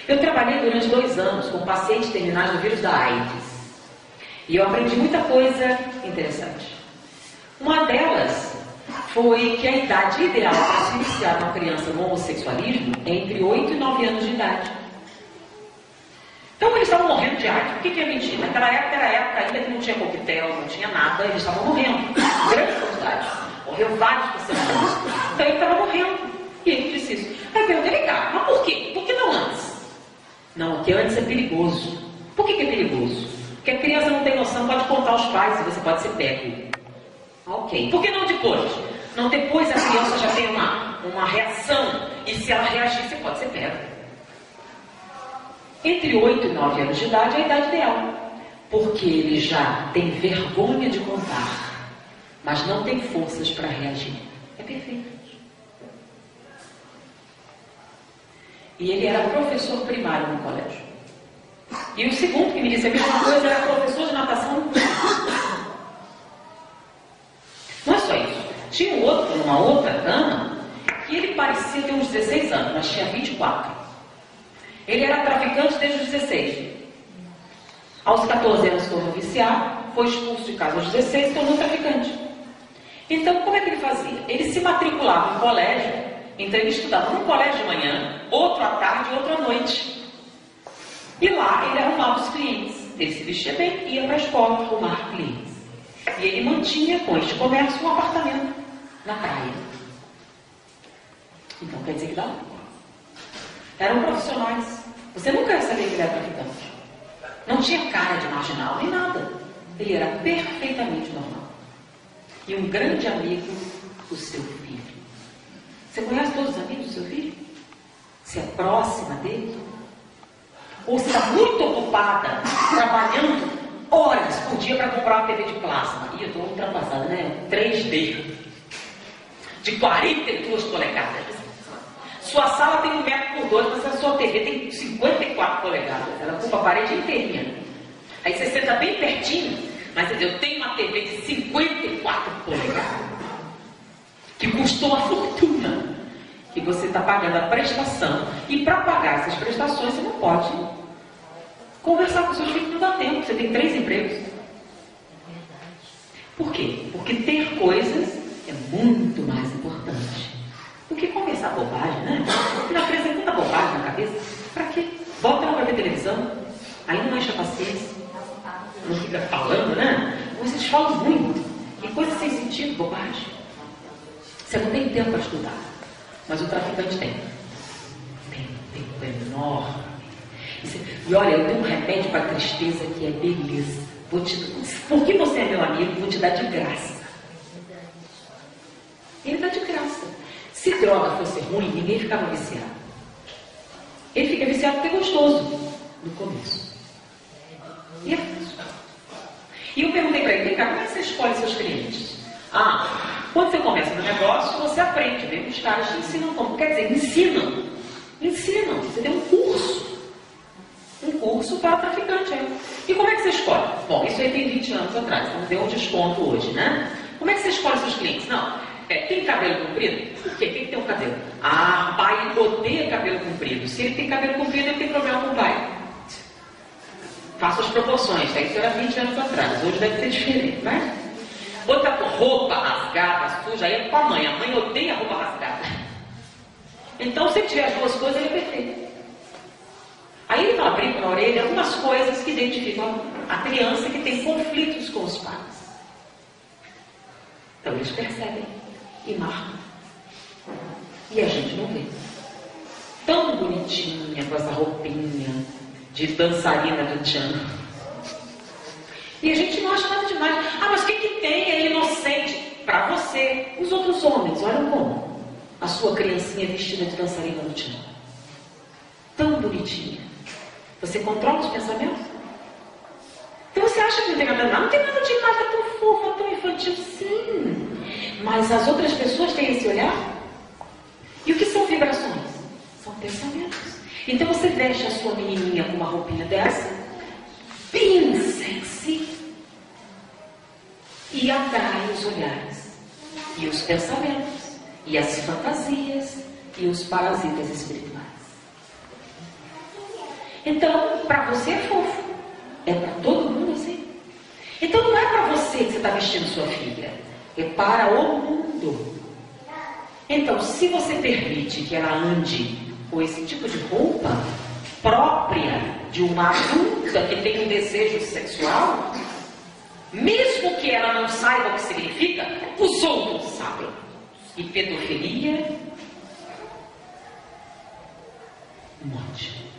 Eu trabalhei durante 2 anos com pacientes terminais do vírus da AIDS. E eu aprendi muita coisa interessante. Uma delas foi que a idade ideal para se iniciar uma criança no homossexualismo é entre 8 e 9 anos de idade. Então eles estavam morrendo de AIDS. O que é mentira? Naquela época era a época ainda que não tinha coquetel, não tinha nada, eles estavam morrendo. Grande quantidade. Morreu vários por semana. Então ele estava morrendo. E ele disse isso. Aí eu perguntei, vem cá, mas por quê? Por que não antes? Não, porque antes é perigoso. Por que é perigoso? Porque a criança não tem noção, pode contar aos pais e você pode ser pego. Ok. Por que não depois? Não, depois a criança já tem uma reação. E se ela reagir, você pode ser pego. Entre 8 e 9 anos de idade é a idade ideal. Porque ele já tem vergonha de contar, mas não tem forças para reagir. É perfeito. E ele era professor primário no colégio. E o segundo que me disse a mesma coisa era professor de natação. Não é só isso. Tinha um outro, numa outra dama, que ele parecia ter uns 16 anos, mas tinha 24. Ele era traficante desde os 16. Aos 14 anos se tornou viciado, foi expulso de casa aos 16 e tornou traficante. Então, como é que ele fazia? Ele se matriculava no colégio. Então ele estudava num colégio de manhã, outro à tarde e outro à noite. E lá ele arrumava os clientes. Ele se vestia bem, ia para a escola arrumar clientes. E ele mantinha com este comércio um apartamento na praia. Então quer dizer que dá. Eram profissionais. Você nunca ia saber que ele era traficante. Não tinha cara de marginal nem nada. Ele era perfeitamente normal. E um grande amigo do seu filho. Você conhece todos os amigos do seu filho? Você é próxima dele? Ou você está muito ocupada, trabalhando horas por dia para comprar uma TV de plasma? E eu estou ultrapassada, né? 3D. De 42 polegadas. Sua sala tem 1 metro por 2, mas a sua TV tem 54 polegadas. Ela ocupa a parede inteirinha. Aí você senta bem pertinho, mas eu tenho uma TV de 54 polegadas. Que custou uma fortuna, que você está pagando a prestação, e para pagar essas prestações você não pode conversar com seus filhos, não dá tempo, você tem 3 empregos. Por quê? Porque ter coisas é muito mais importante do que conversar bobagem, né? Porque na criança tem tanta bobagem na cabeça, para quê? Volta lá para ver televisão, aí não enche a paciência, não fica falando, né? Vocês falam muito, e coisas sem sentido, bobagem. Você não tem tempo para estudar, mas o traficante tem. Tem um tempo enorme. E olha, eu tenho um remédio para tristeza que é beleza. Porque você é meu amigo, vou te dar de graça. Ele dá de graça. Se droga fosse ruim, ninguém ficava viciado. Ele fica viciado porque é gostoso no começo. E é fácil. E eu perguntei para ele, vem cá, como é que você escolhe seus clientes? Quando você começa no negócio, você aprende, vem os caras te ensinam como. Quer dizer, ensinam. Você tem um curso. Um curso para traficante. E como é que você escolhe? Bom, isso aí tem 20 anos atrás, então deu um desconto hoje, né? Como é que você escolhe seus clientes? Não, tem cabelo comprido? Por quê? Quem tem um cabelo? Pai odeia cabelo comprido. Se ele tem cabelo comprido, ele tem problema com o pai. Faça as proporções, tá? Isso era 20 anos atrás, hoje deve ser diferente, né? Outra roupa rasgada, suja, aí é com a mãe. A mãe odeia roupa rasgada. Então, se ele tiver as 2 coisas, ele é perfeito. Aí ele vai abrir na orelha algumas coisas que identificam a criança que tem conflitos com os pais. Então, eles percebem e marcam. E a gente não vê. Tão bonitinha, com essa roupinha de dançarina do tchan. E a gente não acha nada demais. Mas o que tem? É inocente. Para você. Os outros homens, olham como? A sua criancinha vestida de dançarina no tchan. Tão bonitinha. Você controla os pensamentos? Então você acha que não tem nada demais? Não tem nada demais, é tão fofa, tão infantil. Sim. Mas as outras pessoas têm esse olhar? E o que são vibrações? São pensamentos. Então você veste a sua menininha com uma roupinha dessa, bem sexy, e atrai os olhares, e os pensamentos, e as fantasias, e os parasitas espirituais. Então, para você é fofo. É para todo mundo assim. Então não é para você que você está vestindo sua filha. É para o mundo. Então, se você permite que ela ande com esse tipo de roupa própria de uma adulta que tem um desejo sexual, mesmo que ela não saiba o que significa, os outros sabem. E pedofilia, um monte.